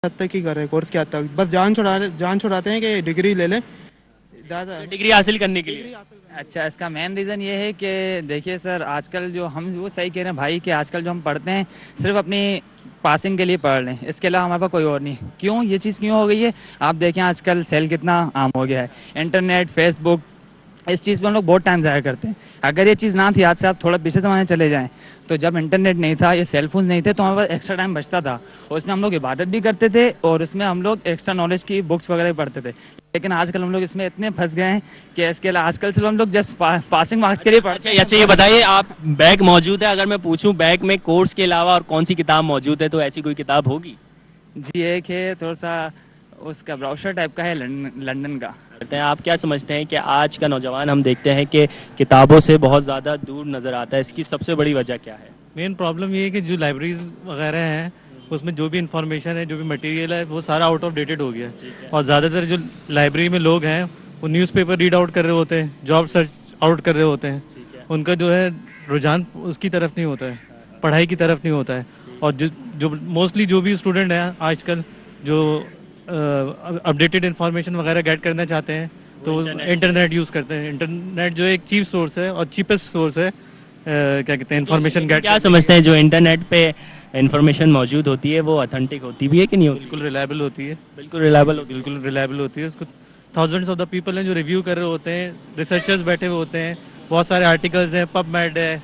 حد تک ہی کر رہے ہیں کورس کے حد تک, بس جان چھڑاتے ہیں کہ ڈگری لے لیں زیادہ ڈگری حاصل کرنے کے لیے. اچھا, اس کا مین ریزن یہ ہے کہ دیکھیے سر, آج کل جو ہم وہ صحیح کہہ رہے ہیں بھائی کہ آج کل جو ہم پڑھتے ہیں صرف اپنی پاسنگ کے لیے پڑھ رہے ہیں, اس کے علاوہ ہمارے پاس کوئی اور نہیں. کیوں یہ چیز کیوں ہو گئی ہے؟ آپ دیکھیں آج کل سیل کتنا عام ہو گیا ہے, انٹرنیٹ, فیس بک, اس چیز پہ ہم لوگ بہت ٹائم ضائع کرتے ہیں. اگر یہ چیز نہ تھی, آج سے آپ تھوڑا پیچھے زمانے چلے جائیں تو جب انٹرنیٹ نہیں تھا, یہ سیل فونز نہیں تھے, تو ہمارے پاس ایکسٹرا ٹائم بچتا تھا اور اس میں ہم لوگ عبادت بھی کرتے تھے اور اس میں ہم لوگ ایکسٹرا نالج کی بکس وغیرہ پڑھتے تھے. لیکن آج کل ہم لوگ اس میں اتنے پھنس گئے ہیں کہ اس کے علاوہ آج کل صرف ہم لوگ جسٹ پاسنگ مارکس کے لیے پڑھتے ہیں. اچھا, یہ بتائیے آپ بیگ موجود ہے, اگر میں پوچھوں بیگ میں کورس کے علاوہ اور کون سی کتاب موجود ہے تو ایسی کوئی کتاب ہوگی؟ جی ایک ہے, تھوڑا سا اس کا براؤشر ٹائپ کا ہے, لنڈن کا. آپ کیا سمجھتے ہیں کہ آج کا نوجوان ہم دیکھتے ہیں کہ کتابوں سے بہت زیادہ دور نظر آتا ہے, اس کی سب سے بڑی وجہ کیا ہے؟ مین پرابلم یہ ہے کہ جو لائبریریز وغیرہ ہیں اس میں جو بھی انفارمیشن ہے, جو بھی مٹیریل ہے, وہ سارا آؤٹ آف ڈیٹڈ ہو گیا ہے. اور زیادہ تر جو لائبریری میں لوگ ہیں وہ نیوز پیپر ریڈ آؤٹ کر رہے ہوتے ہیں, جاب سرچ آؤٹ کر رہے ہوتے ہیں. ان کا جو ہے رجحان اس کی طرف نہیں ہوتا ہے, پڑھائی کی طرف نہیں ہوتا ہے. اور جو موسٹلی جو بھی اسٹوڈنٹ ہیں آج کل جو اپڈیٹڈ انفارمیشن وغیرہ گیٹ کرنا چاہتے ہیں تو انٹرنیٹ یوز کرتے ہیں. انٹرنیٹ جو ایک چیپ سورس ہے اور چیپسٹ سورس ہے کیا کہتے ہیں انفارمیشن گیٹ. کیا سمجھتے ہیں جو انٹرنیٹ پہ انفارمیشن موجود ہوتی ہے وہ اتھینٹک ہوتی بھی ہے کہ نہیں ہوتی؟ بالکل ریلائبل ہوتی ہے, بالکل ریلائبل بالکل ریلائبل ہوتی ہے. اس کو تھاؤزنڈس آف دا پیپل ہیں جو ریویو کر رہے ہوتے ہیں, ریسرچرز بیٹھے ہوئے ہوتے ہیں, بہت سارے آرٹیکلز ہیں, پب میڈ ہے,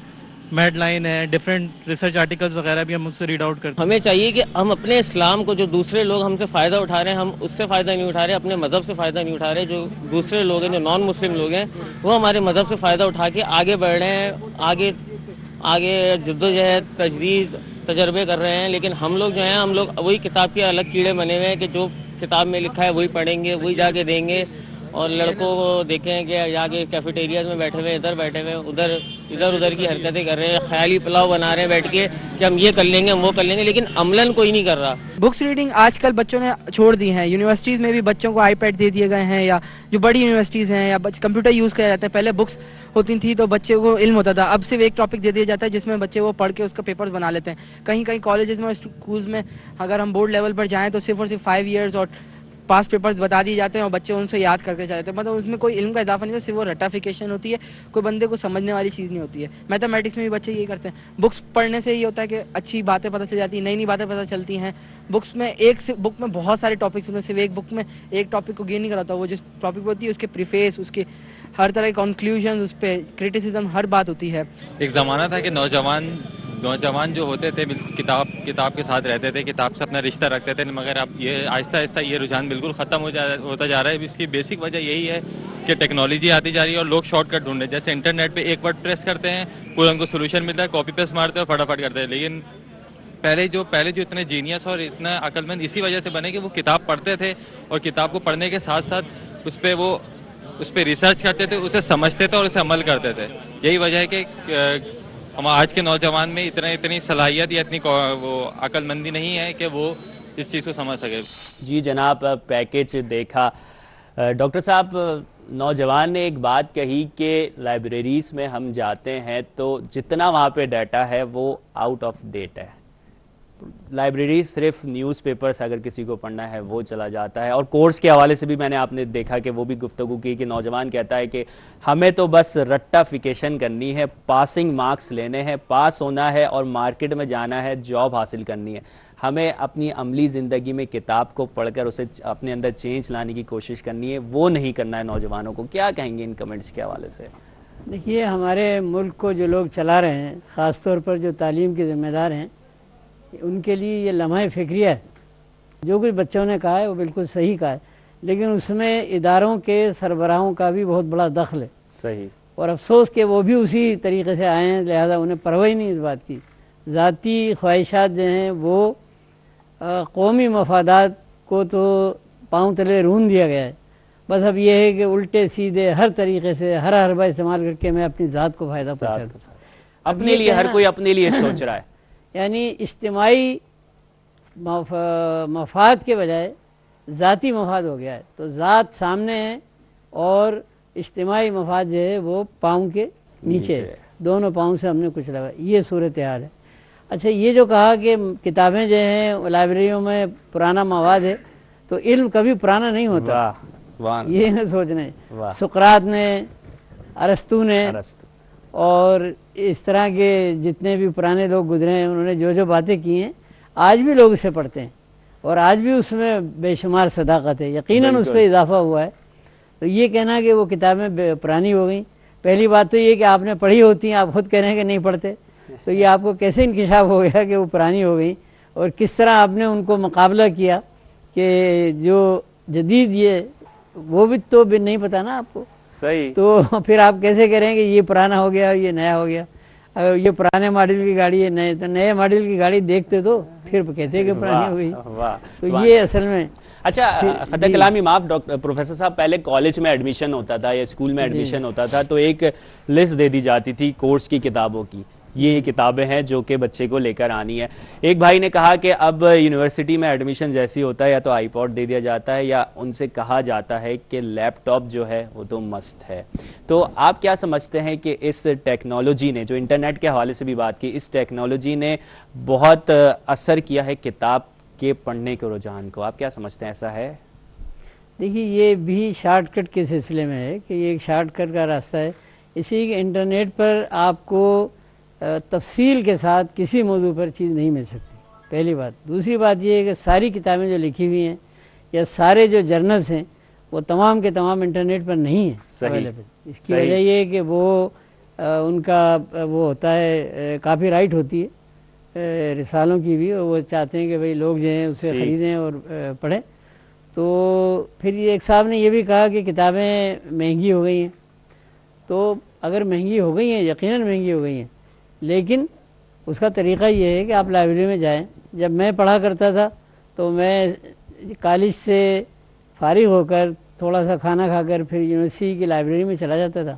میڈ لائن ہے, ڈفرینٹ ریسرچ آرٹیکلز وغیرہ بھی ہم اس سے ریڈ آؤٹ کرتے ہیں. ہمیں چاہیے کہ ہم اپنے اسلام کو, جو دوسرے لوگ ہم سے فائدہ اٹھا رہے ہیں ہم اس سے فائدہ نہیں اٹھا رہے, اپنے مذہب سے فائدہ نہیں اٹھا رہے. جو دوسرے لوگ ہیں, جو نان مسلم لوگ ہیں, وہ ہمارے مذہب سے فائدہ اٹھا کے آگے بڑھ رہے ہیں, آگے جدوجہد تجدید تجربے کر رہے ہیں. لیکن ہم لوگ جو ہیں, ہم لوگ وہی کتاب کے الگ کیڑے بنے ہوئے ہیں کہ جو کتاب میں لکھا ہے وہی پڑھیں گے, وہی جا کے دیں گے. اور لڑکوں کو دیکھیں کہ جا کے کیفیٹیریاز میں بیٹھے ہوئے, ادھر بیٹھے ہوئے, ادھر کی حرکتیں کر رہے ہیں, خیالی پلاؤ بنا رہے ہیں بیٹھ کے کہ ہم یہ کر لیں گے, ہم وہ کر لیں گے, لیکن عملاً کوئی نہیں کر رہا. بکس ریڈنگ آج کل بچوں نے چھوڑ دی ہیں. یونیورسٹیز میں بھی بچوں کو آئی پیڈ دے دیے گئے ہیں, یا جو بڑی یونیورسٹیز ہیں یا کمپیوٹر یوز کیا جاتا ہے. پہلے بکس ہوتی تھی تو بچے کو علم ہوتا تھا, اب صرف ایک ٹاپک دے دیا جاتا ہے جس میں بچے وہ پڑھ کے اس کا پیپرز بنا لیتے ہیں. کہیں کالجز میں, اسکولز میں اگر ہم بورڈ لیول پر جائیں تو صرف اور صرف 5 ایئرز اور پاس پیپرز بتا دیے جاتے ہیں اور بچے ان سے یاد کر کے جاتے ہیں. مطلب اس میں کوئی علم کا اضافہ نہیں ہوتا, صرف وہ رٹافیکیشن ہوتی ہے, کوئی بندے کو سمجھنے والی چیز نہیں ہوتی ہے. میتھمیٹکس میں بھی بچے یہی کرتے ہیں. بکس پڑھنے سے یہ ہوتا ہے کہ اچھی باتیں پتہ چل جاتی ہیں, نئی باتیں پتہ چلتی ہیں. بکس میں بک میں بہت سارے ٹاپکس ہوتے ہیں, صرف ایک بک میں ایک ٹاپک کو گین نہیں کراتا. وہ جس ٹاپک پہ ہوتی ہے اس کے پریفیس, اس کے ہر طرح کے کنکلوژن, اس پہ کرٹیسزم, ہر بات ہوتی ہے. ایک زمانہ تھا کہ نوجوان جو ہوتے تھے بالکل کتاب کے ساتھ رہتے تھے, کتاب سے اپنا رشتہ رکھتے تھے. مگر اب یہ آہستہ آہستہ یہ رجحان بالکل ختم ہوتا جا رہا ہے. اس کی بیسک وجہ یہی ہے کہ ٹیکنالوجی آتی جا رہی ہے اور لوگ شارٹ کٹ ڈھونڈ رہے ہیں. جیسے انٹرنیٹ پہ ایک ورڈ پریس کرتے ہیں, پورا ان کو سولوشن ملتا ہے, کاپی پیسٹ مارتے ہیں اور فٹافٹ کرتے ہیں. لیکن پہلے جو اتنے جینیس اور اتنا عقل مند اسی وجہ سے بنے کہ وہ کتاب پڑھتے تھے اور کتاب کو پڑھنے کے ساتھ ساتھ اس پہ ریسرچ کرتے تھے, اسے سمجھتے تھے اور اسے عمل کرتے تھے. یہی وجہ ہے کہ ہم آج کے نوجوان میں اتنی صلاحیت یا اتنی وہ عقل مندی نہیں ہے کہ وہ اس چیز کو سمجھ سکے. جی جناب, پیکیج دیکھا. ڈاکٹر صاحب, نوجوان نے ایک بات کہی کہ لائبریریز میں ہم جاتے ہیں تو جتنا وہاں پہ ڈیٹا ہے وہ آؤٹ آف ڈیٹ ہے. لائبریریز صرف نیوز پیپرز اگر کسی کو پڑھنا ہے وہ چلا جاتا ہے. اور کورس کے حوالے سے بھی میں نے آپ نے دیکھا کہ وہ بھی گفتگو کی کہ نوجوان کہتا ہے کہ ہمیں تو بس رٹافیکیشن کرنی ہے, پاسنگ مارکس لینے ہیں, پاس ہونا ہے اور مارکیٹ میں جانا ہے, جاب حاصل کرنی ہے. ہمیں اپنی عملی زندگی میں کتاب کو پڑھ کر اسے اپنے اندر چینج لانے کی کوشش کرنی ہے, وہ نہیں کرنا ہے نوجوانوں کو. کیا کہیں گے ان کمنٹس کے حوالے سے؟ دیکھیے, ہمارے ملک کو جو لوگ چلا رہے ہیں, خاص طور پر جو تعلیم کے ذمہ دار ہیں, ان کے لیے یہ لمحہ فکریہ ہے. جو کچھ بچوں نے کہا ہے وہ بالکل صحیح کہا ہے, لیکن اس میں اداروں کے سربراہوں کا بھی بہت بڑا دخل ہے. صحیح. اور افسوس کہ وہ بھی اسی طریقے سے آئے ہیں, لہذا انہیں پرواہ ہی نہیں اس بات کی. ذاتی خواہشات جو ہیں وہ قومی مفادات کو تو پاؤں تلے رون دیا گیا ہے. بس اب یہ ہے کہ الٹے سیدھے ہر طریقے سے ہر حربہ استعمال کر کے میں اپنی ذات کو فائدہ پہنچاتا ہوں. اپنے لیے ہر کوئی اپنے لیے سوچ رہا ہے. یعنی اجتماعی مفاد کے بجائے ذاتی مفاد ہو گیا ہے. تو ذات سامنے ہے اور اجتماعی مفاد جو ہے وہ پاؤں کے نیچے ہے. دونوں پاؤں سے ہم نے کچھ لگا, یہ صورتحال ہے. اچھا یہ جو کہا کہ کتابیں جو ہیں لائبریریوں میں پرانا مواد ہے، تو علم کبھی پرانا نہیں ہوتا، یہ نہ سوچنا ہے۔ سقراط نے، ارسطو نے اور اس طرح کے جتنے بھی پرانے لوگ گزرے ہیں، انہوں نے جو جو باتیں کی ہیں آج بھی لوگ اسے پڑھتے ہیں، اور آج بھی اس میں بے شمار صداقت ہے، یقیناً اس پہ اضافہ ہوا ہے۔ تو یہ کہنا کہ وہ کتابیں پرانی ہو گئیں، پہلی بات تو یہ کہ آپ نے پڑھی ہوتی ہیں، آپ خود کہہ رہے ہیں کہ نہیں پڑھتے، تو یہ آپ کو کیسے انکشاف ہو گیا کہ وہ پرانی ہو گئی، اور کس طرح آپ نے ان کو مقابلہ کیا کہ جو جدید یہ وہ بھی تو بھی نہیں پتا نا آپ کو، صحیح، تو پھر آپ کیسے کہہ رہے ہیں کہ یہ پرانا ہو گیا اور یہ نیا ہو گیا؟ اگر یہ پرانے ماڈل کی گاڑی ہے، نئے تو نئے ماڈل کی گاڑی دیکھتے تو پھر کہتے کہ پرانی ہو گئی۔ تو یہ اصل میں اچھا خطا کلامی معاف ڈاکٹر پروفیسر صاحب، پہلے کالج میں ایڈمیشن ہوتا تھا یا اسکول میں ایڈمیشن ہوتا تھا تو ایک لسٹ دے دی جاتی تھی کورس کی کتابوں کی، یہ کتابیں ہیں جو کہ بچے کو لے کر آنی ہے۔ ایک بھائی نے کہا کہ اب یونیورسٹی میں ایڈمیشن جیسی ہوتا ہے یا تو آئی پوڈ دے دیا جاتا ہے یا ان سے کہا جاتا ہے کہ لیپ ٹاپ جو ہے وہ تو مست ہے۔ تو آپ کیا سمجھتے ہیں کہ اس ٹیکنالوجی نے، جو انٹرنیٹ کے حوالے سے بھی بات کی، اس ٹیکنالوجی نے بہت اثر کیا ہے کتاب کے پڑھنے کے رجحان کو؟ آپ کیا سمجھتے ہیں، ایسا ہے؟ دیکھیے یہ بھی شارٹ کٹ کے سلسلے میں ہے کہ یہ ایک شارٹ کٹ کا راستہ ہے، اسی کے انٹرنیٹ پر آپ کو تفصیل کے ساتھ کسی موضوع پر چیز نہیں مل سکتی، پہلی بات۔ دوسری بات یہ ہے کہ ساری کتابیں جو لکھی ہوئی ہیں یا سارے جو جرنلز ہیں وہ تمام کے تمام انٹرنیٹ پر نہیں ہیں اویلیبل۔ اس کی وجہ یہ ہے کہ وہ ان کا وہ ہوتا ہے کاپی رائٹ ہوتی ہے رسالوں کی بھی، اور وہ چاہتے ہیں کہ بھئی لوگ جو ہیں اسے خریدیں اور پڑھیں۔ تو پھر یہ ایک صاحب نے یہ بھی کہا کہ کتابیں مہنگی ہو گئی ہیں، تو اگر مہنگی ہو گئی ہیں، یقیناً مہنگی ہو گئی ہیں، لیکن اس کا طریقہ یہ ہے کہ آپ لائبریری میں جائیں۔ جب میں پڑھا کرتا تھا تو میں کالج سے فارغ ہو کر تھوڑا سا کھانا کھا کر پھر یونیورسٹی کی لائبریری میں چلا جاتا تھا،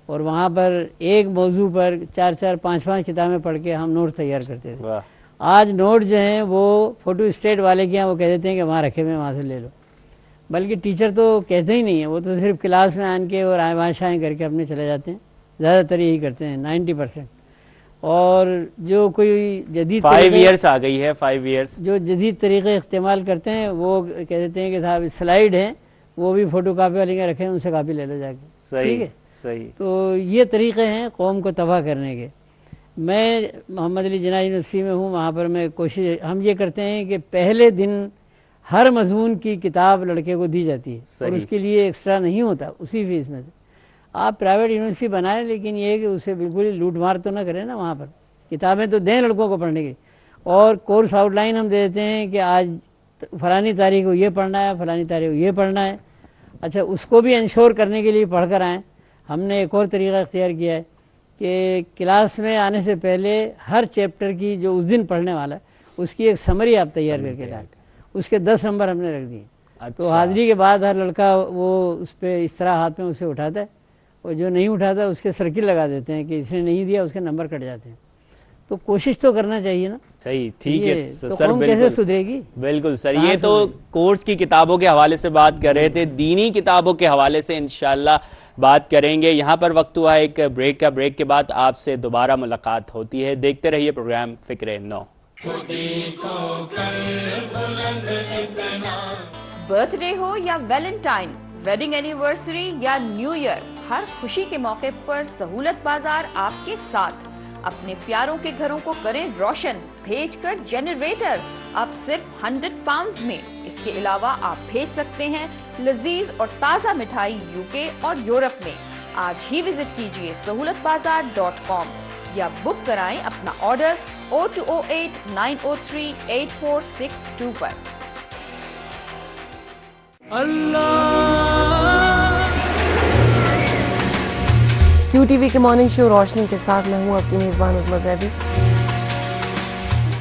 اور وہاں پر ایک موضوع پر 4 5 کتابیں پڑھ کے ہم نوٹ تیار کرتے تھے۔ آج نوٹ جو ہیں وہ فوٹو اسٹیٹ والے کے ہیں، وہ کہہ دیتے ہیں کہ وہاں رکھے ہوئے وہاں سے لے لو، بلکہ ٹیچر تو کہتے ہی نہیں ہیں، وہ تو صرف کلاس میں آن کے اور آئیں وہاں شائیں کر کے اپنے چلے جاتے ہیں، زیادہ تر یہی کرتے ہیں 90%۔ اور جو کوئی جدید 5 ایئرس آ گئی ہے، 5 ایئرس جو جدید طریقے استعمال کرتے ہیں وہ کہہ دیتے ہیں کہ صاحب سلائیڈ ہیں، وہ بھی فوٹو کاپی والے کے رکھے ہیں، ان سے کاپی لے لو جا کے، ٹھیک ہے؟ صحیح۔ تو یہ طریقے ہیں قوم کو تباہ کرنے کے۔ میں محمد علی جناح یونیورسٹی میں ہوں، وہاں پر میں ہم یہ کرتے ہیں کہ پہلے دن ہر مضمون کی کتاب لڑکے کو دی جاتی ہے، اور اس کے لیے ایکسٹرا نہیں ہوتا، اسی فیس میں سے۔ آپ پرائیویٹ یونیورسٹی بنائیں، لیکن یہ ہے کہ اسے بالکل ہی لوٹ مار تو نہ کریں نا، وہاں پر کتابیں تو دیں لڑکوں کو پڑھنے کی، اور کورس آؤٹ لائن ہم دے دیتے ہیں کہ آج فلانی تاریخ کو یہ پڑھنا ہے، فلانی تاریخ کو یہ پڑھنا ہے۔ اچھا اس کو بھی انشور کرنے کے لیے پڑھ کر آئیں۔ ہم نے ایک اور طریقہ اختیار کیا ہے کہ کلاس میں آنے سے پہلے ہر چیپٹر کی جو اس دن پڑھنے والا ہے اس کی ایک سمری آپ تیار کر کے لائیں، اس کے 10 نمبر ہم نے رکھ دیے۔ تو حاضری کے بعد ہر لڑکا وہ اس پہ اس طرح ہاتھ میں اسے اٹھاتا ہے، اور جو نہیں اٹھاتا اس کے سرکل لگا دیتے ہیں کہ اس نے نہیں دیا، اس کے نمبر کٹ جاتے ہیں۔ تو کوشش تو کرنا چاہیے نا۔ صحیح، ٹھیک ہے سر، کیسے سدھرے گی؟ بالکل سر، یہ تو کورس کی کتابوں کے حوالے سے بات کر رہے تھے، دینی کتابوں کے حوالے سے انشاءاللہ بات کریں گے۔ یہاں پر وقت ہوا ایک بریک کا، بریک کے بعد آپ سے دوبارہ ملاقات ہوتی ہے۔ دیکھتے رہیے پروگرام فکر نو۔ برتھ ڈے ہو یا ویلنٹائن، ویڈنگ اینیورسری یا نیو ایئر، ہر خوشی کے موقع پر سہولت بازار آپ کے ساتھ۔ اپنے پیاروں کے گھروں کو کریں روشن، بھیج کر جنریٹر اب صرف 100 پاؤنڈز میں۔ اس کے علاوہ آپ بھیج سکتے ہیں لذیذ اور تازہ مٹھائی UK اور یورپ میں۔ آج ہی وزٹ کیجئے sahulatbazaar.com یا بک کرائیں اپنا آرڈر 0208 903 8462 پر۔ QTV کے مارننگ شو روشنی کے ساتھ میں ہوں آپ کی میزبان عظمت زیدی۔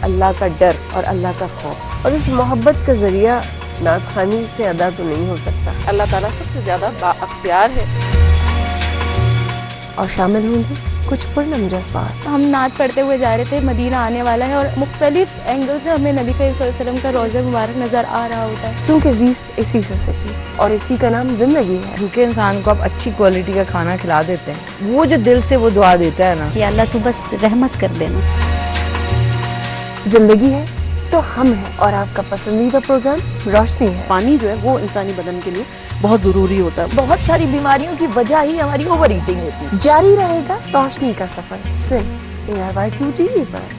اللہ کا ڈر اور اللہ کا خوف اور اس محبت کا ذریعہ نعت خوانی سے ادا تو نہیں ہو سکتا۔ اللہ تعالیٰ سب سے زیادہ بااختیار ہے۔ اور شامل ہوں گے کچھ پرنم جذبات۔ ہم نعت پڑھتے ہوئے جا رہے تھے، مدینہ آنے والا ہے اور مختلف اینگل سے ہمیں نبی کریم صلی اللہ علیہ وسلم کا روضہ مبارک نظر آ رہا ہوتا ہے، کیونکہ زیست اسی سے سجی اور اسی کا نام زندگی ہے۔ کیونکہ انسان کو آپ اچھی کوالٹی کا کھانا کھلا دیتے ہیں، وہ جو دل سے وہ دعا دیتا ہے نا، یا اللہ تو بس رحمت کر دینا۔ زندگی ہے تو ہم ہیں، اور آپ کا پسندیدہ پروگرام روشنی ہے۔ پانی جو ہے وہ انسانی بدن کے لیے بہت ضروری ہوتا ہے۔ بہت ساری بیماریوں کی وجہ ہی ہماری اوور ایٹنگ ہوتی ہے۔ جاری رہے گا روشنی کا سفر صرف ARYQ TV per.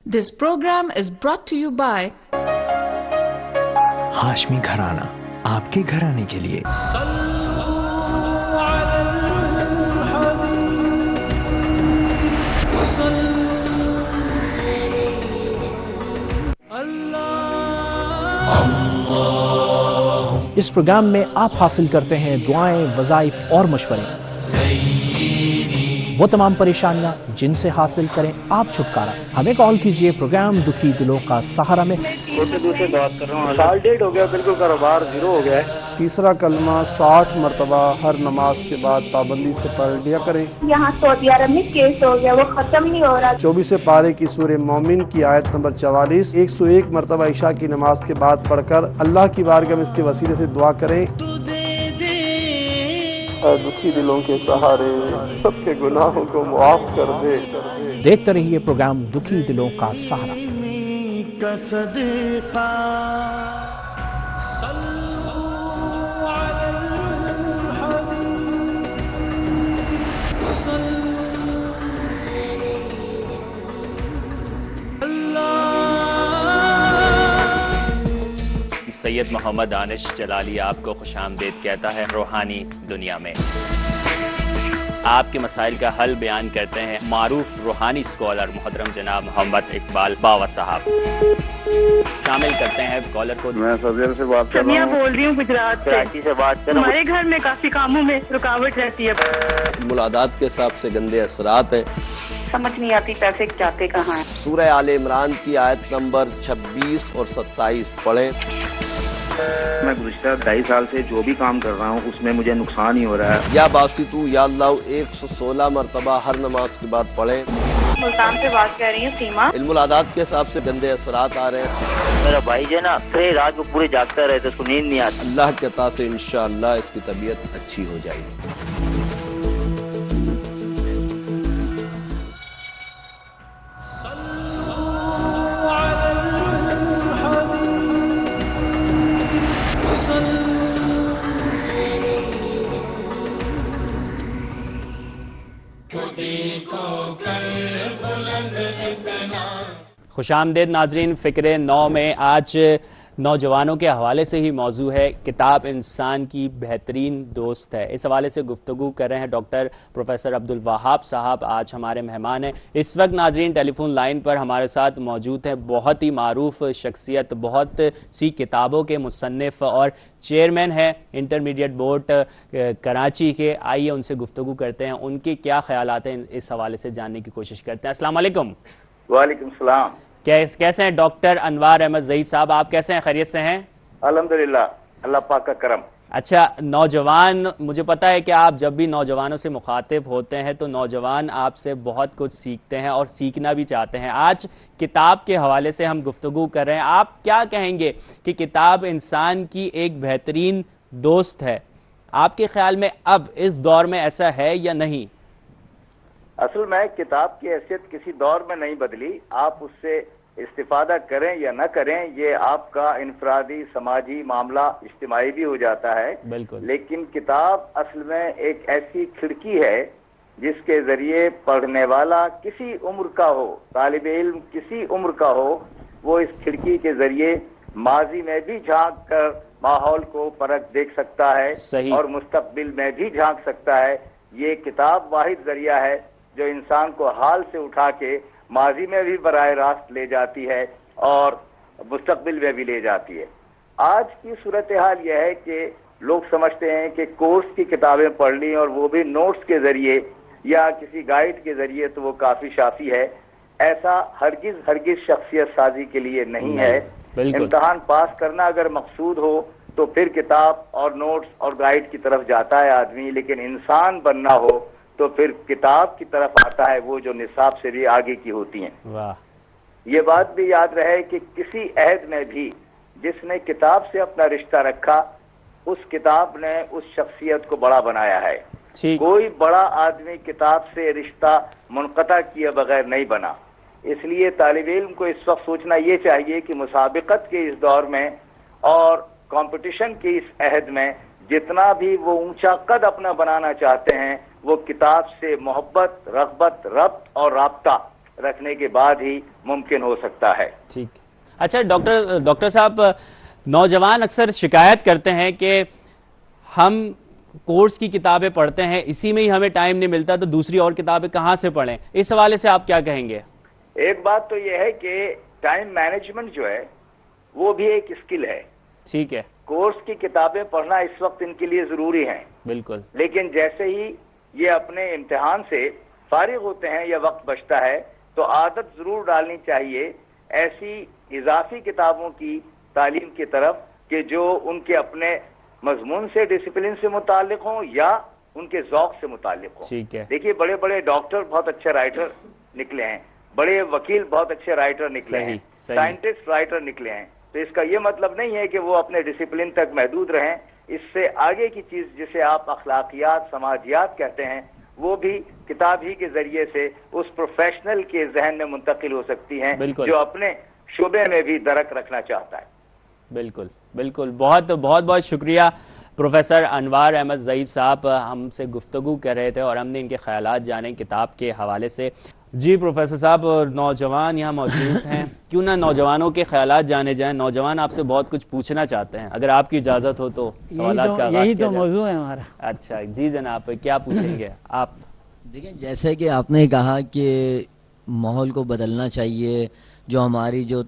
This program is brought to you by Hashmi گھرانہ، آپ کے گھرانے کے لیے۔ اس پروگرام میں آپ حاصل کرتے ہیں دعائیں، وظائف اور مشورے، وہ تمام پریشانیاں جن سے حاصل کریں آپ چھٹکارا۔ ہمیں کال کیجئے پروگرام دکھی دلوں کا سہارا میں۔ سے بات کر رہا ہوں، سال ڈیٹ ہو گیا، بالکل کاروبار زیرو ہو گیا ہے۔ تیسرا کلمہ 60 مرتبہ ہر نماز کے بعد پابندی سے پڑھ لیا کریں۔ یہاں سعودی عرب میں کیس ہو گیا، وہ ختم نہیں ہو رہا۔ 24 پارے کی سورہ مومن کی آیت نمبر 44 101 مرتبہ عشاء کی نماز کے بعد پڑھ کر اللہ کی بارگاہ میں اس کے وسیلے سے دعا کریں۔ اے دکھی دلوں کے سہارے، سب کے گناہوں کو معاف کر دے۔ دیکھتے رہیے پروگرام دکھی دلوں کا سہارا۔ سید محمد دانش جلالی آپ کو خوش آمدید کہتا ہے روحانی دنیا میں۔ آپ کے مسائل کا حل بیان کرتے ہیں معروف روحانی اسکالر محترم جناب محمد اقبال باوا صاحب۔ شامل کرتے ہیں کالر کو۔ میں سعودی سے بات کر رہا ہوں، بول رہی ہوں گجرات سے بات کر رہا ہوں۔ ہمارے گھر میں کافی کاموں میں رکاوٹ رہتی ہے۔ ملادات کے حساب سے گندے اثرات ہیں، سمجھ نہیں آتی پیسے جاتے کہاں ہیں۔ سورہ آل عمران کی آیت نمبر 26 اور 27 پڑھیں۔ میں گزشتہ 2.5 سال سے جو بھی کام کر رہا ہوں اس میں مجھے نقصان ہی ہو رہا ہے۔ یا باسطو یا اللہ 116 مرتبہ ہر نماز کے بعد پڑھیں۔ ملتان سے بات کر رہی ہوں سیما۔ علم العادات کے حساب سے گندے اثرات آ رہے ہیں۔ میرا بھائی جو ہے نا رات کو پورے جاگتا رہتا ہے، اس کو نیند نہیں آتی۔ اللہ کے عطا سے انشاءاللہ اس کی طبیعت اچھی ہو جائے گی۔ خوش آمدید ناظرین، فکر نو میں آج نوجوانوں کے حوالے سے ہی موضوع ہے کتاب انسان کی بہترین دوست ہے۔ اس حوالے سے گفتگو کر رہے ہیں ڈاکٹر پروفیسر عبدالوہاب صاحب، آج ہمارے مہمان ہیں۔ اس وقت ناظرین ٹیلی فون لائن پر ہمارے ساتھ موجود ہیں بہت ہی معروف شخصیت، بہت سی کتابوں کے مصنف اور چیئرمین ہیں انٹرمیڈیٹ بورڈ کراچی کے۔ آئیے ان سے گفتگو کرتے ہیں، ان کے کیا خیالات ہیں اس حوالے سے جاننے کی کوشش کرتے ہیں۔ السلام علیکم۔ وعلیکم السلام۔ کیسے ہیں ڈاکٹر انوار احمد زہید صاحب؟ آپ کیسے ہیں؟ خیریت سے ہیں؟ الحمدللہ، اللہ پاک کا کرم۔ اچھا، نوجوان، مجھے پتا ہے کہ آپ جب بھی نوجوانوں سے مخاطب ہوتے ہیں تو نوجوان آپ سے بہت کچھ سیکھتے ہیں اور سیکھنا بھی چاہتے ہیں۔ آج کتاب کے حوالے سے ہم گفتگو کر رہے ہیں، آپ کیا کہیں گے کہ کتاب انسان کی ایک بہترین دوست ہے؟ آپ کے خیال میں اب اس دور میں ایسا ہے یا نہیں؟ اصل میں کتاب کی حیثیت کسی دور میں نہیں بدلی، آپ اس سے استفادہ کریں یا نہ کریں یہ آپ کا انفرادی سماجی معاملہ اجتماعی بھی ہو جاتا ہے۔ بالکل۔ لیکن کتاب اصل میں ایک ایسی کھڑکی ہے جس کے ذریعے پڑھنے والا کسی عمر کا ہو، طالب علم کسی عمر کا ہو، وہ اس کھڑکی کے ذریعے ماضی میں بھی جھانک کر ماحول کو پرکھ دیکھ سکتا ہے اور مستقبل میں بھی جھانک سکتا ہے۔ یہ کتاب واحد ذریعہ ہے جو انسان کو حال سے اٹھا کے ماضی میں بھی براہ راست لے جاتی ہے اور مستقبل میں بھی لے جاتی ہے۔ آج کی صورتحال یہ ہے کہ لوگ سمجھتے ہیں کہ کورس کی کتابیں پڑھ لی اور وہ بھی نوٹس کے ذریعے یا کسی گائیڈ کے ذریعے تو وہ کافی شافی ہے۔ ایسا ہرگز شخصیت سازی کے لیے نہیں ہے۔ امتحان پاس کرنا اگر مقصود ہو تو پھر کتاب اور نوٹس اور گائیڈ کی طرف جاتا ہے آدمی، لیکن انسان بننا ہو تو پھر کتاب کی طرف آتا ہے، وہ جو نصاب سے بھی آگے کی ہوتی ہیں۔ یہ بات بھی یاد رہے کہ کسی عہد میں بھی جس نے کتاب سے اپنا رشتہ رکھا، اس کتاب نے اس شخصیت کو بڑا بنایا ہے۔ کوئی بڑا آدمی کتاب سے رشتہ منقطع کیے بغیر نہیں بنا. اس لیے طالب علم کو اس وقت سوچنا یہ چاہیے کہ مسابقت کے اس دور میں اور کمپٹیشن کے اس عہد میں جتنا بھی وہ اونچا قد اپنا بنانا چاہتے ہیں وہ کتاب سے محبت، رغبت، ربط اور رابطہ رکھنے کے بعد ہی ممکن ہو سکتا ہے. ٹھیک. اچھا ڈاکٹر صاحب، نوجوان اکثر شکایت کرتے ہیں کہ ہم کورس کی کتابیں پڑھتے ہیں، اسی میں ہی ہمیں ٹائم نہیں ملتا، تو دوسری اور کتابیں کہاں سے پڑھیں؟ اس حوالے سے آپ کیا کہیں گے؟ ایک بات تو یہ ہے کہ ٹائم مینجمنٹ جو ہے وہ بھی ایک اسکل ہے. ٹھیک ہے. کورس کی کتابیں پڑھنا اس وقت ان کے لیے ضروری ہیں. بالکل. لیکن جیسے ہی یہ اپنے امتحان سے فارغ ہوتے ہیں یا وقت بچتا ہے تو عادت ضرور ڈالنی چاہیے ایسی اضافی کتابوں کی تعلیم کی طرف کہ جو ان کے اپنے مضمون سے، ڈسپلن سے متعلق ہوں یا ان کے ذوق سے متعلق ہوں. ٹھیک ہے. دیکھیے بڑے بڑے ڈاکٹر بہت اچھے رائٹر نکلے ہیں، بڑے وکیل بہت اچھے رائٹر نکلے ہیں، سائنٹسٹ رائٹر نکلے ہیں. تو اس کا یہ مطلب نہیں ہے کہ وہ اپنے ڈسپلن تک محدود رہیں. اس سے آگے کی چیز جسے آپ اخلاقیات، سماجیات کہتے ہیں، وہ بھی کتاب ہی کے ذریعے سے اس پروفیشنل کے ذہن میں منتقل ہو سکتی ہیں جو اپنے شعبے میں بھی درک رکھنا چاہتا ہے. بالکل بالکل. بہت بہت شکریہ پروفیسر انوار احمد زئی صاحب، ہم سے گفتگو کر رہے تھے اور ہم نے ان کے خیالات جانے کتاب کے حوالے سے. جی پروفیسر صاحب، نوجوان یہاں موجود ہیں، کیوں نہ نوجوانوں کے خیالات جانے جائیں؟ نوجوان آپ سے بہت کچھ پوچھنا چاہتے ہیں، اگر آپ کی اجازت ہو تو سوالات کا آغاز کیا جائے. یہی تو موضوع ہے ہمارا. اچھا جی جناب، کیا پوچھیں گے آپ؟ دیکھیں، جیسے کہ آپ نے کہا کہ ماحول کو بدلنا چاہیے، جو ہماری جو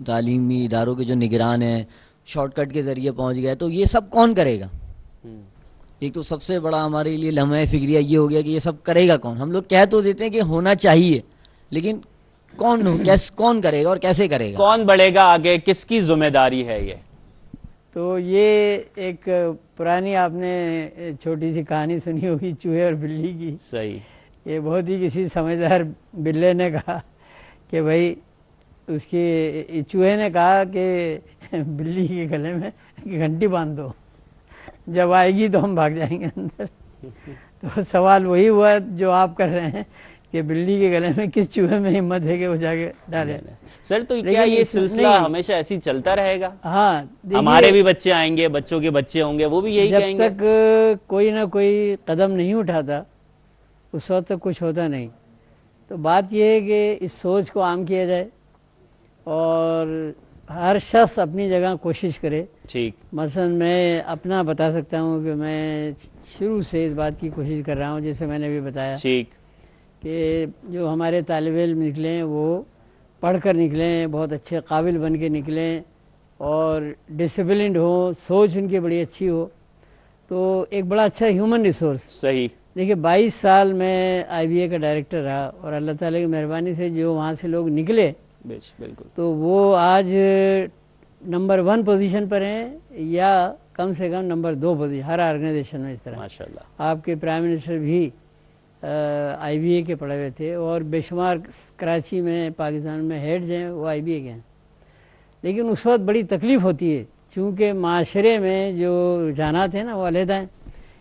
تعلیمی اداروں کے جو نگران ہیں شارٹ کٹ کے ذریعے پہنچ گئے، تو یہ سب کون کرے گا؟ ایک تو سب سے بڑا ہمارے لیے لمحہ فکریہ یہ ہو گیا کہ یہ سب کرے گا کون؟ ہم لوگ کہہ تو دیتے ہیں کہ ہونا چاہیے، لیکن کون کرے گا اور کیسے کرے گا؟ کون بڑھے گا آگے؟ کس کی ذمہ داری ہے یہ؟ تو یہ ایک پرانی آپ نے چھوٹی سی کہانی سنی ہوگی چوہے اور بلی کی. صحیح. یہ بہت ہی کسی سمجھدار بلے نے کہا کہ بھائی، اس کی چوہے نے کہا کہ بلی کے گلے میں گھنٹی باندھ دو، جب آئے گی تو ہم بھاگ جائیں گے اندر. تو سوال وہی ہوا جو آپ کر رہے ہیں کہ بلی کے گلے میں کس چوہے میں ہمت ہے کہ وہ جا کے ڈالے. سر تو کیا یہ سلسلہ ہمیشہ ایسی چلتا رہے گا؟ ہاں، ہمارے بھی بچے آئیں گے، بچوں کے بچے ہوں گے، وہ بھی یہی کہیں گے. جب تک کوئی نہ کوئی قدم نہیں اٹھاتا اس وقت تک کچھ ہوتا نہیں. تو بات یہ ہے کہ اس سوچ کو عام کیا جائے اور ہر شخص اپنی جگہ کوشش کرے. ٹھیک. مثلا میں اپنا بتا سکتا ہوں کہ میں شروع سے اس بات کی کوشش کر رہا ہوں، جیسے میں نے بھی بتایا کہ جو ہمارے طالب علم نکلے ہیں وہ پڑھ کر نکلیں، بہت اچھے قابل بن کے نکلیں اور ڈسپلنڈ ہوں، سوچ ان کی بڑی اچھی ہو، تو ایک بڑا اچھا ہیومن ریسورس. صحیح. دیکھیے 22 سال میں IBA کا ڈائریکٹر رہا اور اللہ تعالیٰ کی مہربانی سے جو وہاں سے لوگ نکلے بالکل تو وہ آج نمبر 1 پوزیشن پر ہیں یا کم سے کم نمبر 2 پوزیشن ہر آرگنائزیشن میں. اس طرح ماشاءاللہ آپ کے پرائم منسٹر بھی IBA کے پڑھے ہوئے تھے اور بے شمار کراچی میں، پاکستان میں ہیڈز ہیں وہ IBA کے ہیں. لیکن اس وقت بڑی تکلیف ہوتی ہے چونکہ معاشرے میں جو رجحانات ہیں نا وہ علیحدہ ہیں.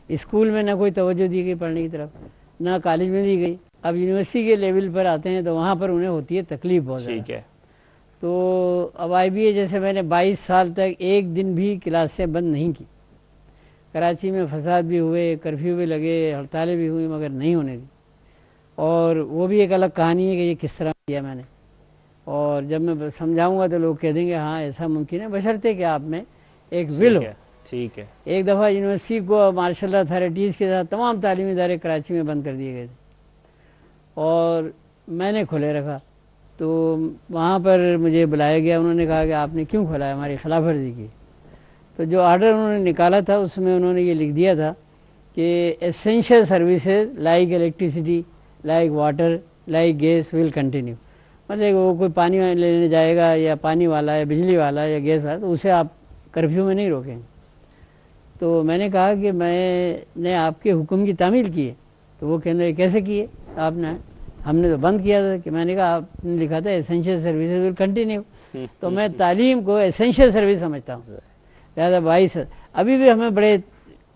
اسکول میں نہ کوئی توجہ دی گئی پڑھنے کی طرف، نہ کالج میں دی گئی. اب یونیورسٹی کے لیول پر آتے ہیں تو وہاں پر انہیں ہوتی ہے تکلیف بہت زیادہ. ٹھیک ہے. تو اب IBA جیسے میں نے 22 سال تک ایک دن بھی کلاسیں بند نہیں کی. کراچی میں فساد بھی ہوئے، کرفیو بھی لگے، ہڑتالیں بھی ہوئی، مگر نہیں ہونے دی. اور وہ بھی ایک الگ کہانی ہے کہ یہ کس طرح کیا میں نے. اور جب میں سمجھاؤں گا تو لوگ کہہ دیں گے ہاں ایسا ممکن ہے، بشرطے کہ آپ میں ایک ول ہو. ٹھیک ہے. ایک دفعہ یونیورسٹی کو مارشل لا اتھارٹیز کے ساتھ تمام تعلیمی ادارے کراچی میں بند کر دیے گئے تھے اور میں نے کھولے رکھا. تو وہاں پر مجھے بلایا گیا، انہوں نے کہا کہ آپ نے کیوں کھولا ہے؟ ہماری خلاف ورزی کی. تو جو آرڈر انہوں نے نکالا تھا اس میں انہوں نے یہ لکھ دیا تھا کہ essential services like electricity, like water, like gas will continue. مطلب وہ کوئی پانی لینے جائے گا یا پانی والا یا بجلی والا یا گیس والا تو اسے آپ کرفیو میں نہیں روکیں. تو میں نے کہا کہ میں نے آپ کے حکم کی تعمیل کی ہے. تو وہ کہنے لگے کیسے کیے آپ نے؟ ہم نے تو بند کیا تھا. کہ میں نے کہا آپ نے لکھا تھا ایسینشیل سروسز ول کنٹینیو. تو میں تعلیم کو ایسینشیل سروس سمجھتا ہوں. لہٰذا 22 ابھی بھی ہمیں بڑے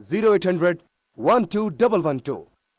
0800 12112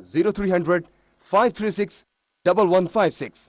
0300 536 1156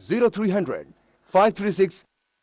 0300 536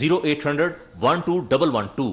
0800-12-112।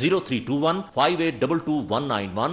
0321-5822-191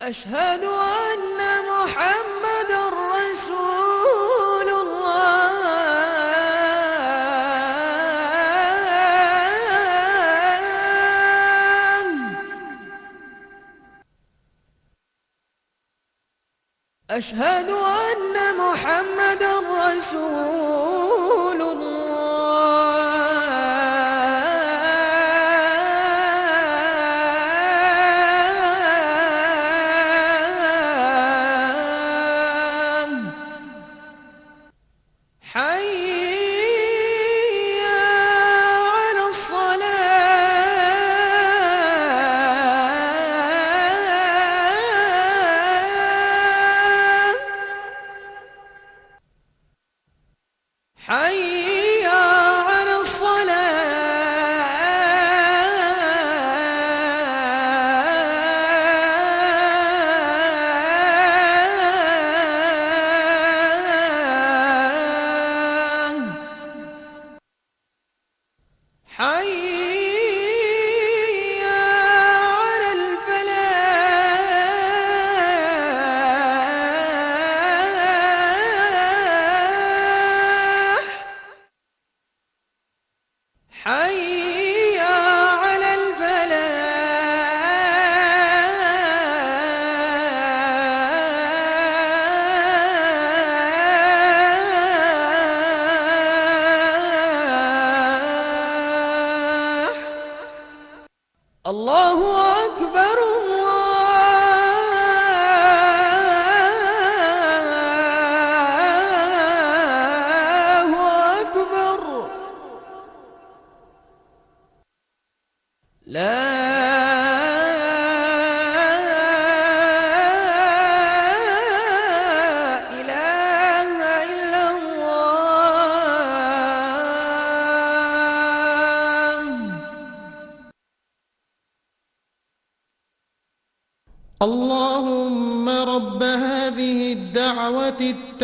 أشهد أن محمد رسول الله أشهد أن محمد رسول حي على الصلاة حي على الفلاح حي على الفلاح الله أكبر الله أكبر لا إله إلا الله اللهم رب هذه الدعوة التامة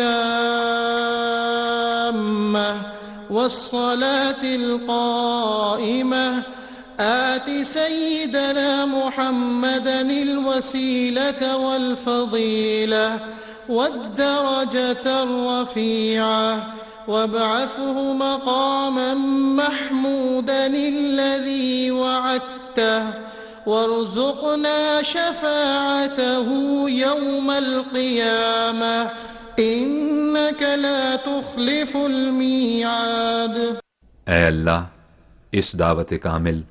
والصلاة القائمة آت سيدنا محمدا الوسيلة والفضيلة والدرجة الرفيعة وابعثه مقاما محمودا الذي وعدته وارزقنا شفاعته يوم القيامة إنك لا تخلف الميعاد. اے اللہ، اس دعوت کامل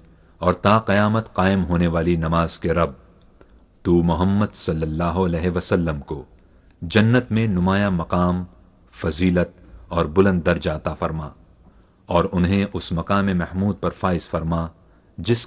اور تا قیامت قائم ہونے والی نماز کے رب، تو محمد صلی اللہ علیہ وسلم کو جنت میں نمایاں مقام، فضیلت اور بلند درجہ عطا فرما، اور انہیں اس مقام محمود پر فائز فرما جس